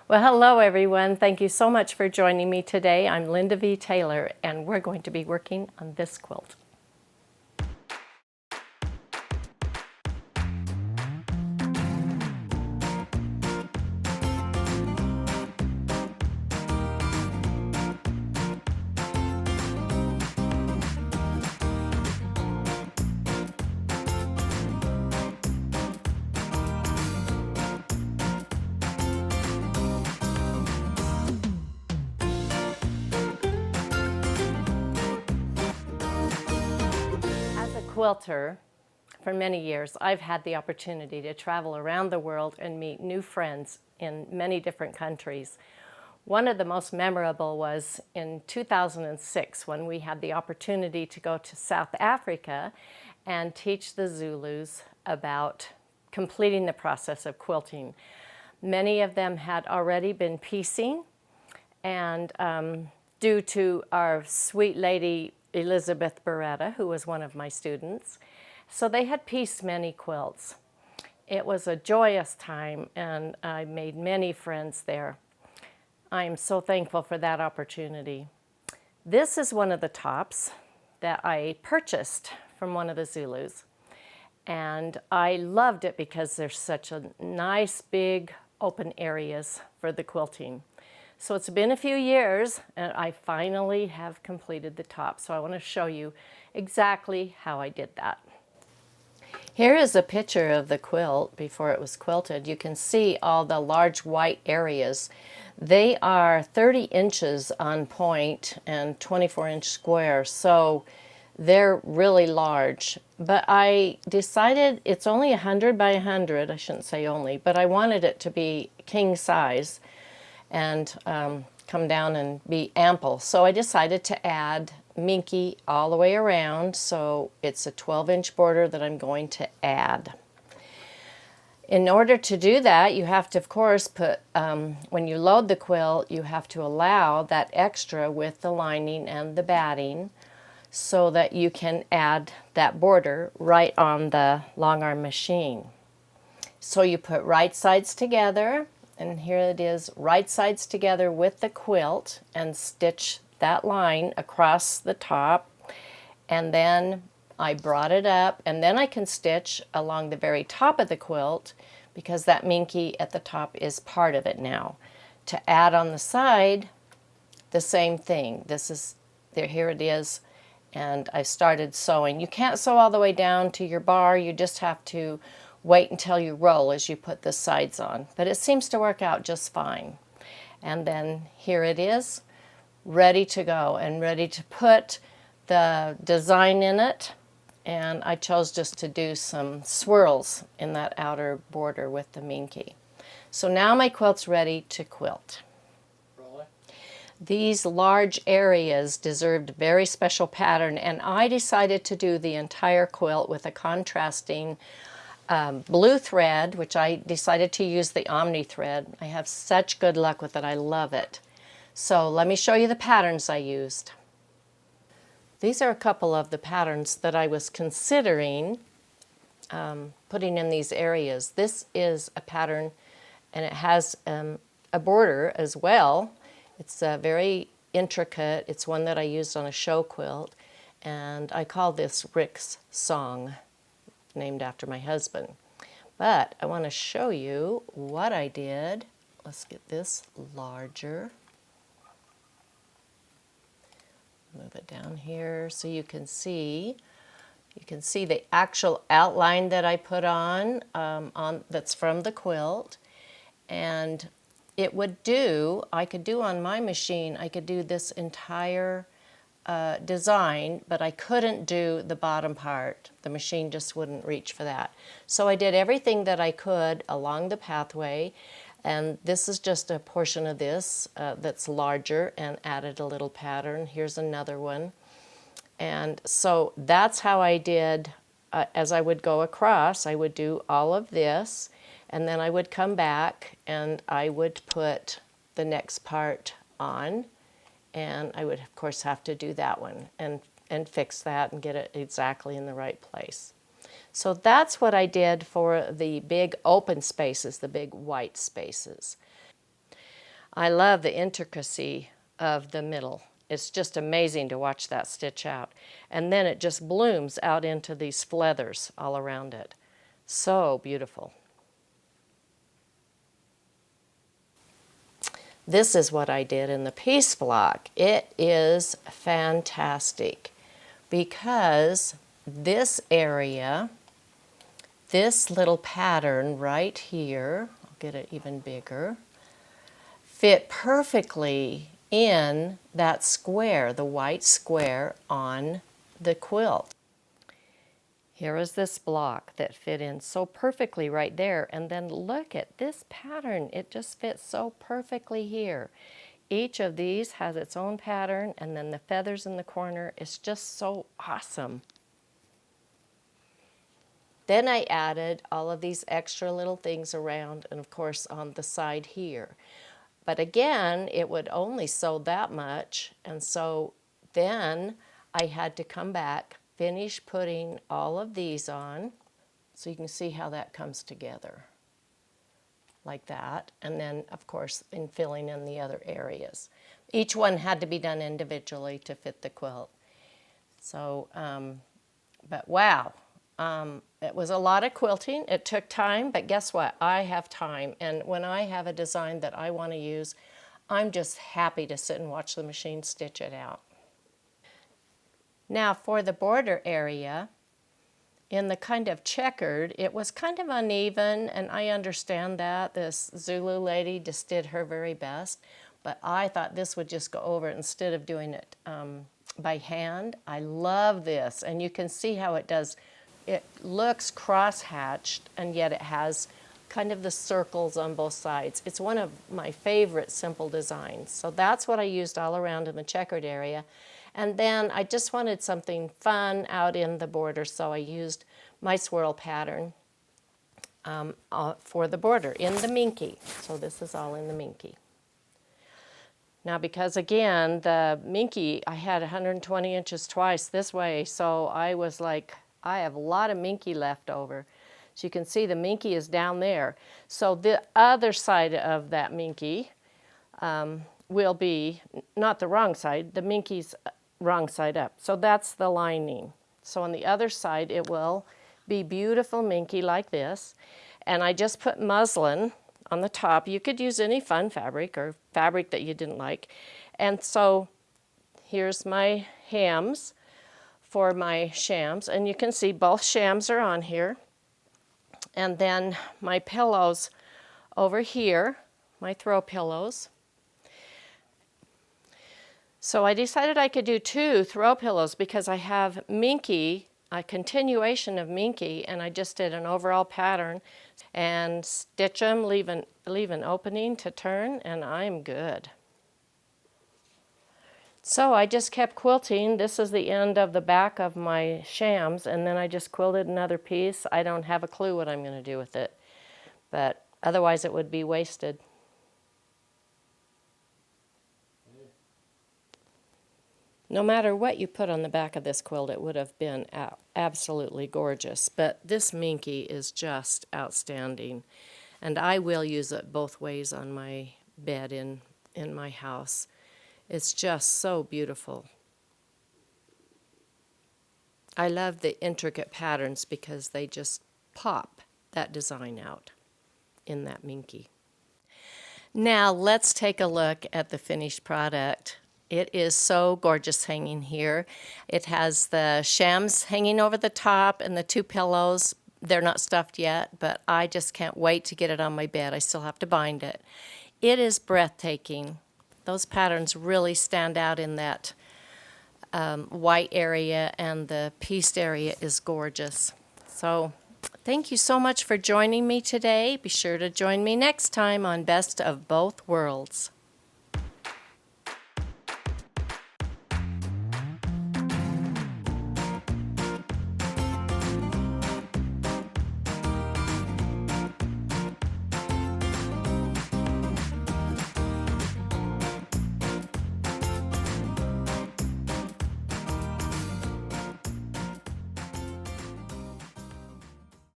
Well, hello everyone. Thank you so much for joining me today. I'm Linda V. Taylor, and we're going to be working on this quilt. As a quilter, for many years, I've had the opportunity to travel around the world and meet new friends in many different countries. One of the most memorable was in 2006 when we had the opportunity to go to South Africa and teach the Zulus about completing the process of quilting. Many of them had already been piecing, and due to our sweet lady Elizabeth Beretta, who was one of my students, so they had pieced many quilts. It was a joyous time, and I made many friends there. I am so thankful for that opportunity. This is one of the tops that I purchased from one of the Zulus, and I loved it because there's such a nice big open areas for the quilting. So it's been a few years and I finally have completed the top. So I want to show you exactly how I did that. Here is a picture of the quilt before it was quilted. You can see all the large white areas. They are 30 inches on point and 24-inch square, so they're really large. But I decided it's only 100 by 100, I shouldn't say only, but I wanted it to be king size and come down and be ample. So I decided to add minky all the way around, so it's a 12-inch border that I'm going to add. In order to do that, you have to, of course, put, when you load the quilt, you have to allow that extra with the lining and the batting so that you can add that border right on the long arm machine. So you put right sides together, and here it is, right sides together with the quilt, and stitch that line across the top, and then I brought it up, and then I can stitch along the very top of the quilt because that minky at the top is part of it now. To add on the side, the same thing. This is, there, here it is, and I started sewing. You can't sew all the way down to your bar, you just have to wait until you roll as you put the sides on. But it seems to work out just fine. And then here it is, ready to go and ready to put the design in it. And I chose just to do some swirls in that outer border with the minky. So now my quilt's ready to quilt. These large areas deserved very special pattern, and I decided to do the entire quilt with a contrasting blue thread, which I decided to use the Omni thread. I have such good luck with it. I love it. So let me show you the patterns I used. These are a couple of the patterns that I was considering putting in these areas. This is a pattern, and it has a border as well. It's very intricate. It's one that I used on a show quilt, and I call this Rick's Song, named after my husband. But I want to show you what I did. Let's get this larger. Move it down here so you can see. You can see the actual outline that I put on, that's from the quilt. And it would do, I could do on my machine, I could do this entire design, but I couldn't do the bottom part. The machine just wouldn't reach for that. So I did everything that I could along the pathway, and this is just a portion of this that's larger, and added a little pattern. Here's another one. And so that's how I did, as I would go across, I would do all of this, and then I would come back and I would put the next part on. And I would, of course, have to do that one and fix that and get it exactly in the right place. So that's what I did for the big open spaces, the big white spaces. I love the intricacy of the middle. It's just amazing to watch that stitch out. And then it just blooms out into these feathers all around it. So beautiful. This is what I did in the piece block. It is fantastic because this area, this little pattern right here, I'll get it even bigger, fit perfectly in that square, the white square on the quilt. Here is this block that fit in so perfectly right there, and then look at this pattern. It just fits so perfectly here. Each of these has its own pattern, and then the feathers in the corner is just so awesome. Then I added all of these extra little things around, and of course on the side here. But again, it would only sew that much, and so then I had to come back, finish putting all of these on, so you can see how that comes together, like that, and then of course in filling in the other areas. Each one had to be done individually to fit the quilt. So, but wow, it was a lot of quilting. It took time, but guess what? I have time, and when I have a design that I want to use, I'm just happy to sit and watch the machine stitch it out. Now for the border area, in the kind of checkered, it was kind of uneven, and I understand that. This Zulu lady just did her very best, but I thought this would just go over it instead of doing it by hand. I love this, and you can see how it does. It looks cross-hatched, and yet it has kind of the circles on both sides. It's one of my favorite simple designs. So that's what I used all around in the checkered area. And then I just wanted something fun out in the border, so I used my swirl pattern for the border in the Minky. So this is all in the Minky. Now because again, the Minky, I had 120 inches twice this way, so I was like, I have a lot of Minky left over. So you can see the Minky is down there. So the other side of that Minky will be, not the wrong side, the Minky's wrong side up. So that's the lining. So on the other side it will be beautiful Minky like this. And I just put muslin on the top. You could use any fun fabric or fabric that you didn't like. And so here's my hems for my shams, and you can see both shams are on here. And then my pillows over here, my throw pillows. So I decided I could do 2 throw pillows because I have Minky, a continuation of Minky, and I just did an overall pattern and stitch them, leave an opening to turn, and I'm good. So I just kept quilting. This is the end of the back of my shams, and then I just quilted another piece. I don't have a clue what I'm going to do with it, but otherwise it would be wasted. No matter what you put on the back of this quilt, it would have been absolutely gorgeous, but this Minky is just outstanding, and I will use it both ways on my bed in my house. It's just so beautiful. I love the intricate patterns because they just pop that design out in that Minky. Now let's take a look at the finished product. It is so gorgeous hanging here. It has the shams hanging over the top and the 2 pillows. They're not stuffed yet, but I just can't wait to get it on my bed. I still have to bind it. It is breathtaking. Those patterns really stand out in that white area, and the pieced area is gorgeous. So thank you so much for joining me today. Be sure to join me next time on Best of Both Worlds.